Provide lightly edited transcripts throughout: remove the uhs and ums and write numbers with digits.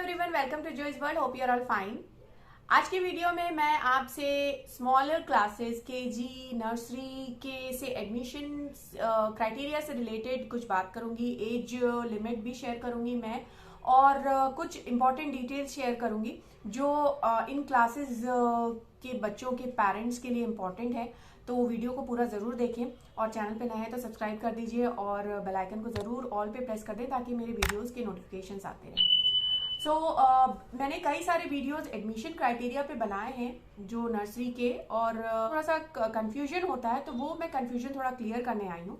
Everyone, welcome to Joy's World. Hope you are all fine. आज की video में मैं आपसे स्मॉलर क्लासेस केजी नर्सरी के से एडमिशन क्राइटेरिया से रिलेटेड कुछ बात करूंगी। एज लिमिट भी शेयर करूंगी मैं, और कुछ इंपॉर्टेंट डिटेल्स शेयर करूंगी जो इन क्लासेस के बच्चों के पेरेंट्स के लिए इम्पॉर्टेंट है। तो वीडियो को पूरा ज़रूर देखें, और चैनल पे नए हैं तो सब्सक्राइब कर दीजिए और बेल आइकन को ज़रूर ऑल पे प्रेस कर दें ताकि मेरे वीडियोस के नोटिफिकेशंस आते रहें। मैंने कई सारे वीडियोस एडमिशन क्राइटेरिया पे बनाए हैं जो नर्सरी के, और थोड़ा सा कंफ्यूजन होता है तो वो मैं कंफ्यूजन थोड़ा क्लियर करने आई हूँ।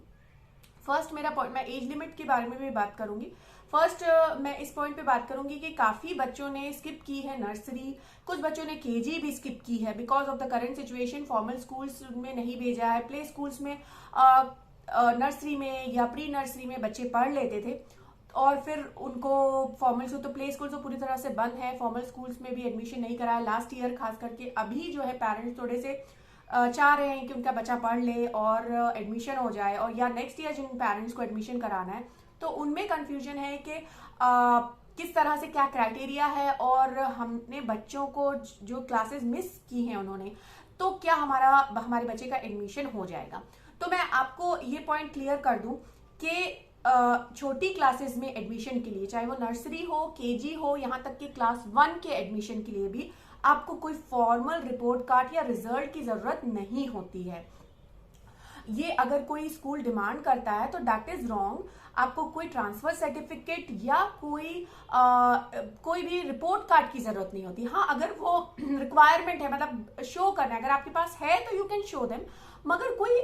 फर्स्ट मेरा पॉइंट, मैं एज लिमिट के बारे में भी बात करूंगी। फर्स्ट मैं इस पॉइंट पे बात करूंगी कि काफी बच्चों ने स्किप की है नर्सरी, कुछ बच्चों ने केजी भी स्किप की है because of the current situation. Formal schools में नहीं भेजा है, प्ले स्कूल्स में नर्सरी में या प्री नर्सरी में बच्चे पढ़ लेते थे, और फिर उनको फॉर्मल स्कूल, तो प्ले स्कूल तो पूरी तरह से बंद है, फॉर्मल स्कूल्स में भी एडमिशन नहीं कराया लास्ट ईयर। खास करके अभी जो है पेरेंट्स थोड़े से चाह रहे हैं कि उनका बच्चा पढ़ ले और एडमिशन हो जाए, और या नेक्स्ट ईयर जिन पेरेंट्स को एडमिशन कराना है तो उनमें कंफ्यूजन है कि किस तरह से क्या क्राइटेरिया है, और हमने बच्चों को जो क्लासेस मिस की हैं उन्होंने, तो क्या हमारे बच्चे का एडमिशन हो जाएगा। तो मैं आपको ये पॉइंट क्लियर कर दूं कि छोटी क्लासेस में एडमिशन के लिए, चाहे वो नर्सरी हो, केजी हो, यहाँ तक कि क्लास 1 के एडमिशन के लिए भी आपको कोई फॉर्मल रिपोर्ट कार्ड या रिजल्ट की जरूरत नहीं होती है। ये अगर कोई स्कूल डिमांड करता है तो दैट इज रॉन्ग। आपको कोई ट्रांसफर सर्टिफिकेट या कोई भी रिपोर्ट कार्ड की जरूरत नहीं होती। हाँ, अगर वो रिक्वायरमेंट है, मतलब शो करना है, अगर आपके पास है तो यू कैन शो देम, मगर कोई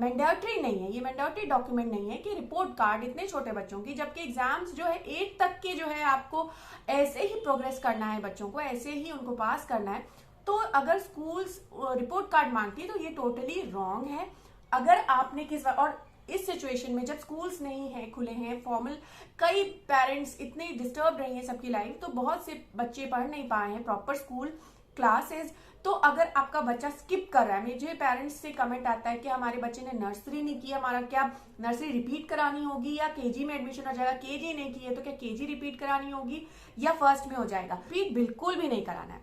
मैंडेटरी नहीं है, ये मैंडेटरी डॉक्यूमेंट नहीं है कि रिपोर्ट कार्ड इतने छोटे बच्चों की, जबकि एग्जाम्स जो है 8 तक के जो है आपको ऐसे ही प्रोग्रेस करना है, बच्चों को ऐसे ही उनको पास करना है। तो अगर स्कूल्स रिपोर्ट कार्ड मांगती है तो ये टोटली रॉन्ग है। अगर आपने और इस सिचुएशन में जब स्कूल्स नहीं है, खुले हैं फॉर्मल, कई पेरेंट्स इतने डिस्टर्ब रही हैं सबकी लाइफ, तो बहुत से बच्चे पढ़ नहीं पाए हैं प्रॉपर स्कूल क्लासेस। तो अगर आपका बच्चा स्किप कर रहा है, मुझे पेरेंट्स से कमेंट आता है कि हमारे बच्चे ने नर्सरी नहीं किया, हमारा क्या नर्सरी रिपीट करानी होगी, या केजी में एडमिशन हो जाएगा, केजी नहीं की है तो क्या केजी रिपीट करानी होगी या फर्स्ट में हो जाएगा। रिपीट बिल्कुल भी नहीं कराना है,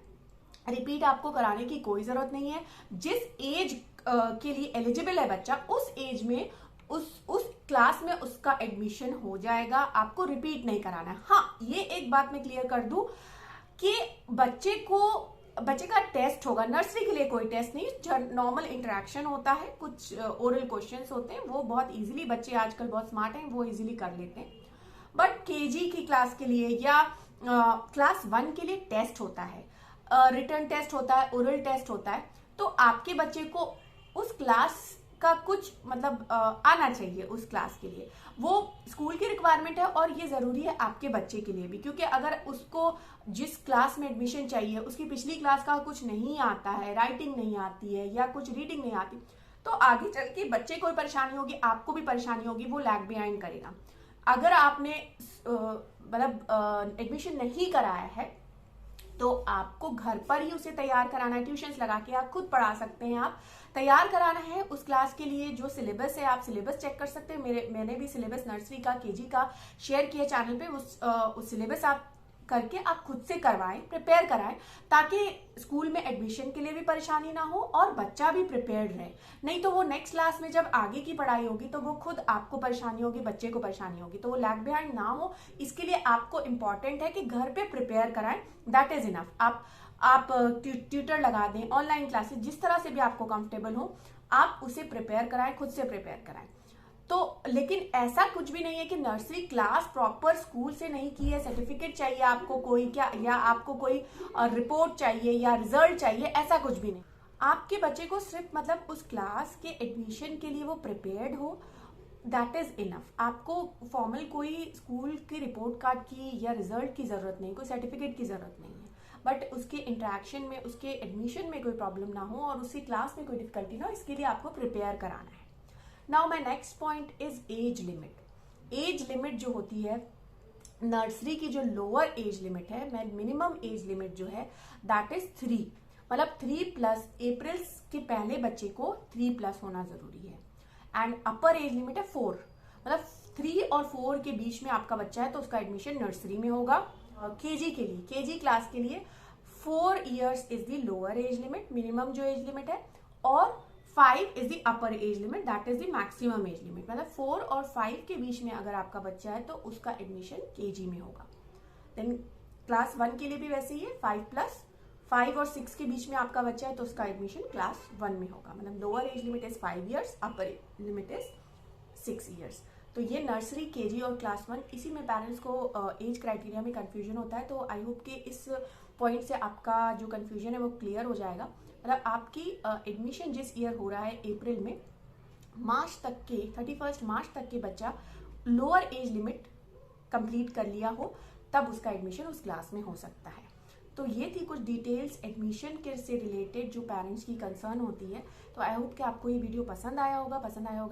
रिपीट आपको कराने की कोई जरूरत नहीं है। जिस एज के लिए एलिजिबल है बच्चा, उस एज में उस क्लास में उसका एडमिशन हो जाएगा, आपको रिपीट नहीं कराना है। हाँ, ये एक बात मैं क्लियर कर दूं कि बच्चे का टेस्ट होगा। नर्सरी के लिए कोई टेस्ट नहीं, नॉर्मल इंटरेक्शन होता है, कुछ ओरल क्वेश्चंस होते हैं, वो बहुत इजीली, बच्चे आजकल बहुत स्मार्ट हैं, वो इजीली कर लेते हैं। बट केजी की क्लास के लिए या क्लास 1 के लिए टेस्ट होता है, रिटर्न टेस्ट होता है, ओरल टेस्ट होता है। तो आपके बच्चे को उस क्लास का कुछ मतलब आना चाहिए उस क्लास के लिए, वो स्कूल की रिक्वायरमेंट है, और ये जरूरी है आपके बच्चे के लिए भी, क्योंकि अगर उसको जिस क्लास में एडमिशन चाहिए उसकी पिछली क्लास का कुछ नहीं आता है, राइटिंग नहीं आती है या कुछ रीडिंग नहीं आती, तो आगे चल के बच्चे को भी परेशानी होगी, आपको भी परेशानी होगी, वो लैग बिहाइंड करेगा। अगर आपने मतलब एडमिशन नहीं कराया है तो आपको घर पर ही उसे तैयार कराना है, ट्यूशंस लगा के आप खुद पढ़ा सकते हैं, आप तैयार कराना है उस क्लास के लिए। जो सिलेबस है, आप सिलेबस चेक कर सकते हैं। मैंने भी सिलेबस नर्सरी का, केजी का शेयर किया चैनल पे, उस सिलेबस आप करके आप खुद से करवाएं, प्रिपेयर कराएं, ताकि स्कूल में एडमिशन के लिए भी परेशानी ना हो और बच्चा भी प्रिपेयर्ड रहे। नहीं तो वो नेक्स्ट क्लास में जब आगे की पढ़ाई होगी तो वो खुद आपको परेशानी होगी, बच्चे को परेशानी होगी, तो वो लैग बिहाइंड ना हो, इसके लिए आपको इंपॉर्टेंट है कि घर पे प्रिपेयर कराएं, दैट इज इनफ। आप ट्यूटर लगा दें, ऑनलाइन क्लासेस, जिस तरह से भी आपको कंफर्टेबल हो आप उसे प्रिपेयर कराएं, खुद से प्रिपेयर कराएं। तो लेकिन ऐसा कुछ भी नहीं है कि नर्सरी क्लास प्रॉपर स्कूल से नहीं की है, सर्टिफिकेट चाहिए आपको कोई क्या, या आपको कोई रिपोर्ट चाहिए या रिजल्ट चाहिए, ऐसा कुछ भी नहीं। आपके बच्चे को सिर्फ मतलब उस क्लास के एडमिशन के लिए वो प्रिपेयर्ड हो, दैट इज इनफ। आपको फॉर्मल कोई स्कूल की रिपोर्ट कार्ड की या रिजल्ट की जरूरत नहीं, कोई सर्टिफिकेट की जरूरत नहीं है, बट उसके इंटरेक्शन में, उसके एडमिशन में कोई प्रॉब्लम ना हो और उसकी क्लास में कोई डिफिकल्टी ना हो, इसके लिए आपको प्रिपेयर कराना है। Now my next point is age limit. Age limit जो होती है नर्सरी की, जो लोअर एज लिमिट है, मिनिमम एज लिमिट जो है दैट इज 3, मतलब 3+। अप्रैल के पहले बच्चे को 3+ होना जरूरी है, एंड अपर एज लिमिट है 4, मतलब 3 और 4 के बीच में आपका बच्चा है तो उसका एडमिशन नर्सरी में होगा। केजी के लिए, केजी क्लास के लिए 4 years is the lower age limit, minimum जो एज लिमिट है, और 5 is the upper age limit, that is the maximum age limit. मतलब 4 और 5 के बीच में अगर आपका बच्चा है तो उसका एडमिशन केजी में होगा। देन क्लास 1 के लिए भी वैसे ही है, 5 और 6 के बीच में आपका बच्चा है तो उसका एडमिशन क्लास 1 में होगा। मतलब lower age limit is 5 years, upper limit is 6 years. तो ये नर्सरी, केजी और क्लास 1, इसी में पेरेंट्स को एज क्राइटेरिया में कंफ्यूजन होता है। तो आई होप कि इस पॉइंट से आपका जो कंफ्यूजन है वो क्लियर हो जाएगा। मतलब आपकी एडमिशन जिस ईयर हो रहा है अप्रैल में, मार्च तक के 31 मार्च तक के बच्चा लोअर एज लिमिट कंप्लीट कर लिया हो तब उसका एडमिशन उस क्लास में हो सकता है। तो ये थी कुछ डिटेल्स एडमिशन के से रिलेटेड जो पेरेंट्स की कंसर्न होती है। तो आई होप कि आपको ये वीडियो पसंद आया होगा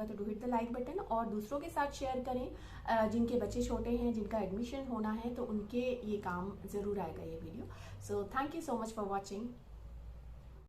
तो do hit the like button और दूसरों के साथ शेयर करें जिनके बच्चे छोटे हैं, जिनका एडमिशन होना है, तो उनके ये काम ज़रूर आएगा ये video. So thank you so much for watching.